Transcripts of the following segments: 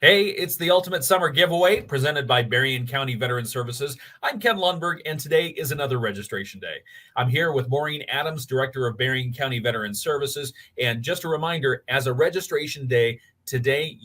Hey, it's the Ultimate Summer Giveaway presented by Berrien County Veteran Services. I'm Ken Lundberg, and today is another registration day. I'm here with Maureen Adams, Director of Berrien County Veteran Services. And just a reminder, as a registration day today,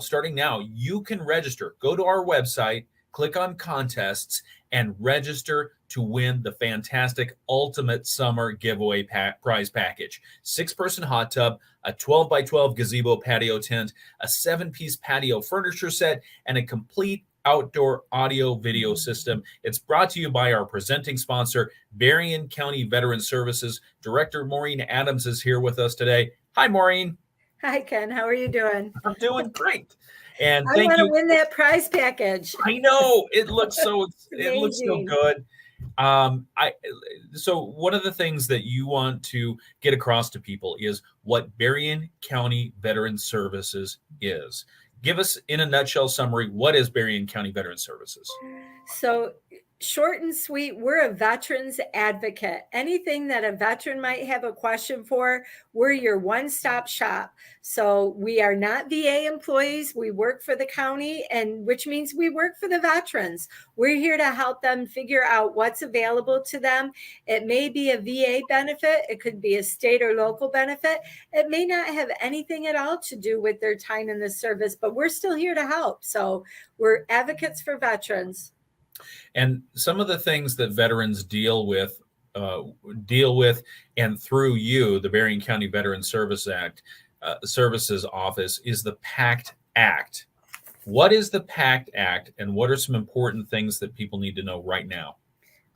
starting now, you can register. Go to our website, click on contests, and register to win the fantastic Ultimate Summer Giveaway prize package. 6-person hot tub, a 12 by 12 gazebo patio tent, a 7-piece patio furniture set, and a complete outdoor audio video system. It's brought to you by our presenting sponsor, Berrien County Veteran Services. Director Maureen Adams is here with us today. Hi, Maureen. Hi, Ken. How are you doing? I'm doing great. And I thank want to you. win that prize package. I know it looks so Amazing. good. So one of the things that you want to get across to people is what Berrien County Veteran Services is. Give us, in a nutshell summary, what is Berrien County Veteran Services? So, short and sweet, we're a veterans advocate. Anything that a veteran might have a question for, we're your one-stop shop. So we are not VA employees. We work for the county, and which means we work for the veterans. We're here to help them figure out what's available to them. It may be a VA benefit. It could be a state or local benefit. It may not have anything at all to do with their time in the service, but we're still here to help. So we're advocates for veterans. And some of the things that veterans deal with, and through you, the Berrien County Veteran Services Office, is the PACT Act. What is the PACT Act, and what are some important things that people need to know right now?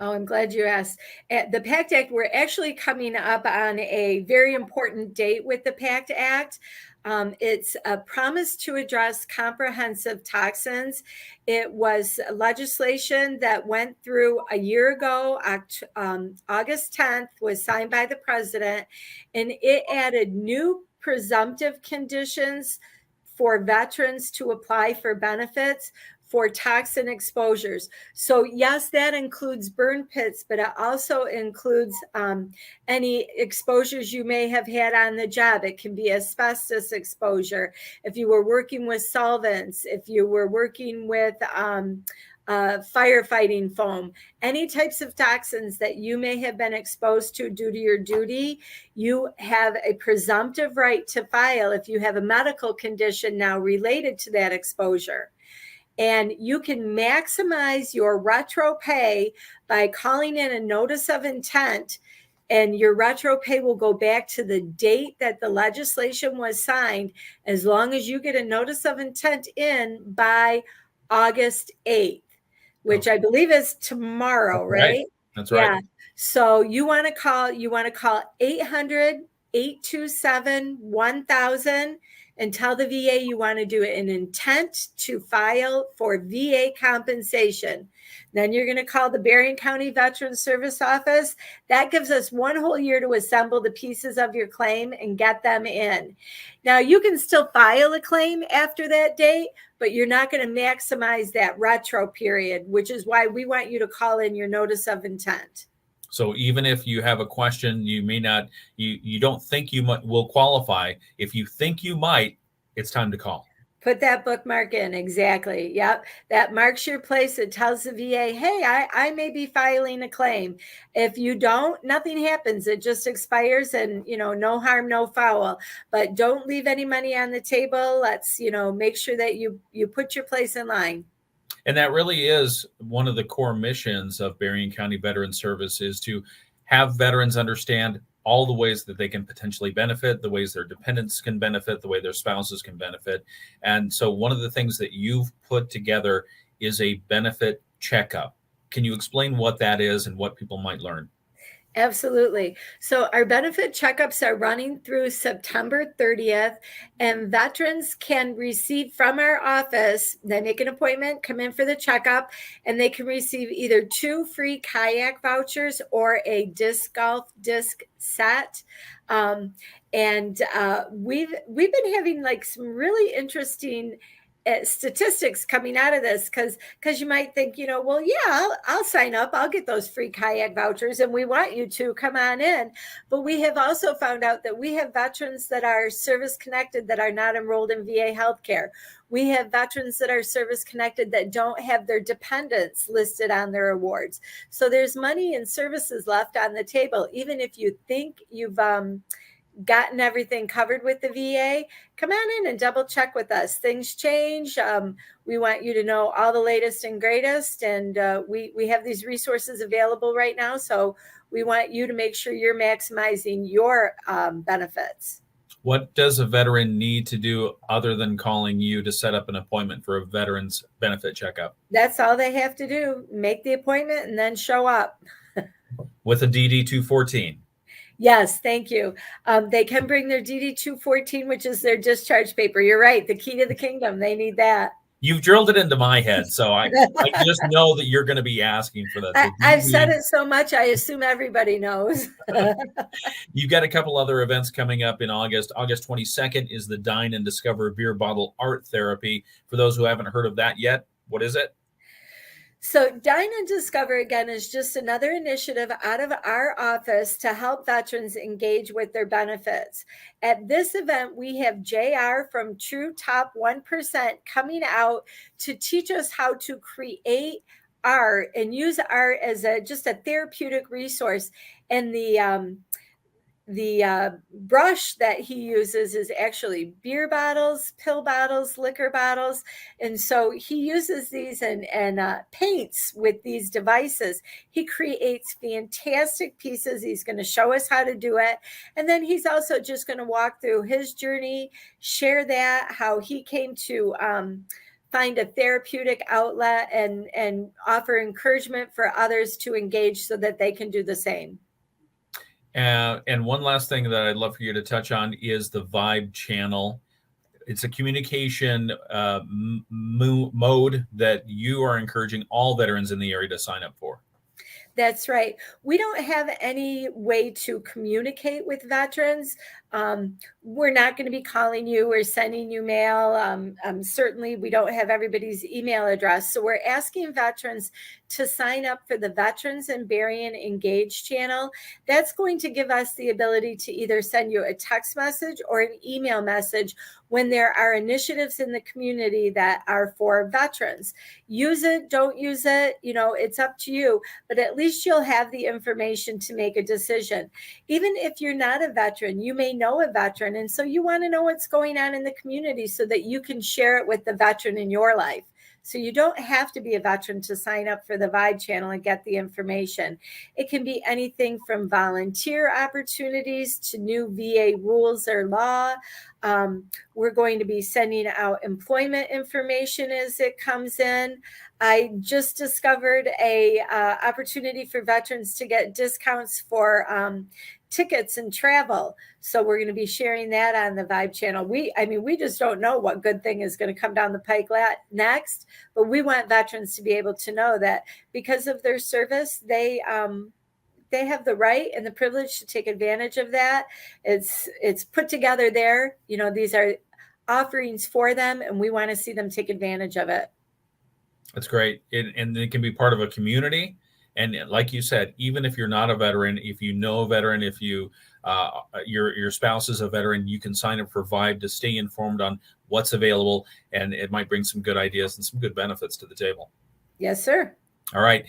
Oh, I'm glad you asked. At the PACT Act, we're actually coming up on a very important date with the PACT Act. It's a promise to address comprehensive toxins. It was legislation that went through a year ago. August 10th was signed by the president, and it added new presumptive conditions for veterans to apply for benefits for toxin exposures. So yes, that includes burn pits, but it also includes any exposures you may have had on the job. It can be asbestos exposure. If you were working with solvents, if you were working with firefighting foam, any types of toxins that you may have been exposed to due to your duty, you have a presumptive right to file if you have a medical condition now related to that exposure. And you can maximize your retro pay by calling in a notice of intent, and your retro pay will go back to the date that the legislation was signed, as long as you get a notice of intent in by August 8th, which I believe is tomorrow, right? That's right. Yeah. So you want to call 800-827-1000 and tell the VA you want to do an intent to file for VA compensation. Then you're going to call the Berrien County Veteran Service Office. That gives us one whole year to assemble the pieces of your claim and get them in. Now, you can still file a claim after that date, but you're not going to maximize that retro period, which is why we want you to call in your notice of intent. So even if you have a question, you may not, you don't think you will qualify. If you think you might, it's time to call. Put that bookmark in. Exactly. Yep. That marks your place. It tells the VA, hey, I may be filing a claim. If you don't, nothing happens. It just expires, and, no harm, no foul. But don't leave any money on the table. Let's, make sure that you put your place in line. And that really is one of the core missions of Berrien County Veteran Service, is to have veterans understand all the ways that they can potentially benefit, the ways their dependents can benefit, the way their spouses can benefit. And so one of the things that you've put together is a benefit checkup. Can you explain what that is and what people might learn? Absolutely. So our benefit checkups are running through September 30th, and veterans can receive from our office, they make an appointment, come in for the checkup, and they can receive either 2 free kayak vouchers or a disc golf disc set. We've been having some really interesting statistics coming out of this, because you might think, well, yeah, I'll sign up. I'll get those free kayak vouchers, and we want you to come on in. But we have also found out that we have veterans that are service connected that are not enrolled in VA healthcare. We have veterans that are service connected that don't have their dependents listed on their awards. So there's money and services left on the table. Even if you think you've gotten everything covered with the VA, come on in and double check with us. Things change. We want you to know all the latest and greatest. And we have these resources available right now. So we want you to make sure you're maximizing your benefits. What does a veteran need to do other than calling you to set up an appointment for a veteran's benefit checkup? That's all they have to do. Make the appointment and then show up. With a DD-214? Yes, thank you. They can bring their DD-214, which is their discharge paper. You're right. The key to the kingdom. They need that. You've drilled it into my head, so I just know that you're going to be asking for that. I've said it so much, I assume everybody knows. You've got a couple other events coming up in August. August 22nd is the Dine and Discover Beer Bottle Art Therapy. For those who haven't heard of that yet, what is it? So Dine and Discover, again, is just another initiative out of our office to help veterans engage with their benefits. At this event, we have JR from True Top 1% coming out to teach us how to create art and use art as just a therapeutic resource. And the brush that he uses is actually beer bottles, pill bottles, liquor bottles. And so he uses these and paints with these devices. He creates fantastic pieces. He's going to show us how to do it. And then he's also just going to walk through his journey, share that, how he came to find a therapeutic outlet and offer encouragement for others to engage so that they can do the same. And one last thing that I'd love for you to touch on is the Vibe channel. It's a communication mode that you are encouraging all veterans in the area to sign up for. That's right. We don't have any way to communicate with veterans. We're not going to be calling you or sending you mail. Certainly, we don't have everybody's email address. So we're asking veterans to sign up for the Veterans and Berrien Engage channel. That's going to give us the ability to either send you a text message or an email message when there are initiatives in the community that are for veterans. Use it, don't use it, it's up to you, but at least you'll have the information to make a decision. Even if you're not a veteran, you may know a veteran, and so you want to know what's going on in the community so that you can share it with the veteran in your life. So you don't have to be a veteran to sign up for the Vibe channel and get the information. It can be anything from volunteer opportunities to new VA rules or law. We're going to be sending out employment information as it comes in. I just discovered a opportunity for veterans to get discounts for tickets and travel. So we're going to be sharing that on the Vibe channel. We just don't know what good thing is going to come down the pike next, but we want veterans to be able to know that because of their service, they have the right and the privilege to take advantage of that. It's put together there. These are offerings for them, and we want to see them take advantage of it. That's great. And it can be part of a community. And like you said, even if you're not a veteran, if you know a veteran, if you your spouse is a veteran, you can sign up for Vibe to stay informed on what's available, and it might bring some good ideas and some good benefits to the table. Yes, sir. All right.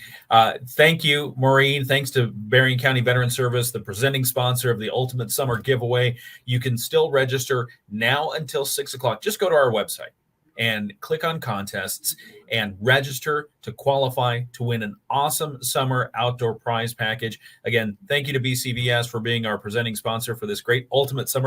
Thank you, Maureen. Thanks to Berrien County Veteran Service, the presenting sponsor of the Ultimate Summer Giveaway. You can still register now until 6 o'clock. Just go to our website and click on contests and register to qualify to win an awesome summer outdoor prize package. Again, thank you to BCVS for being our presenting sponsor for this great Ultimate Summer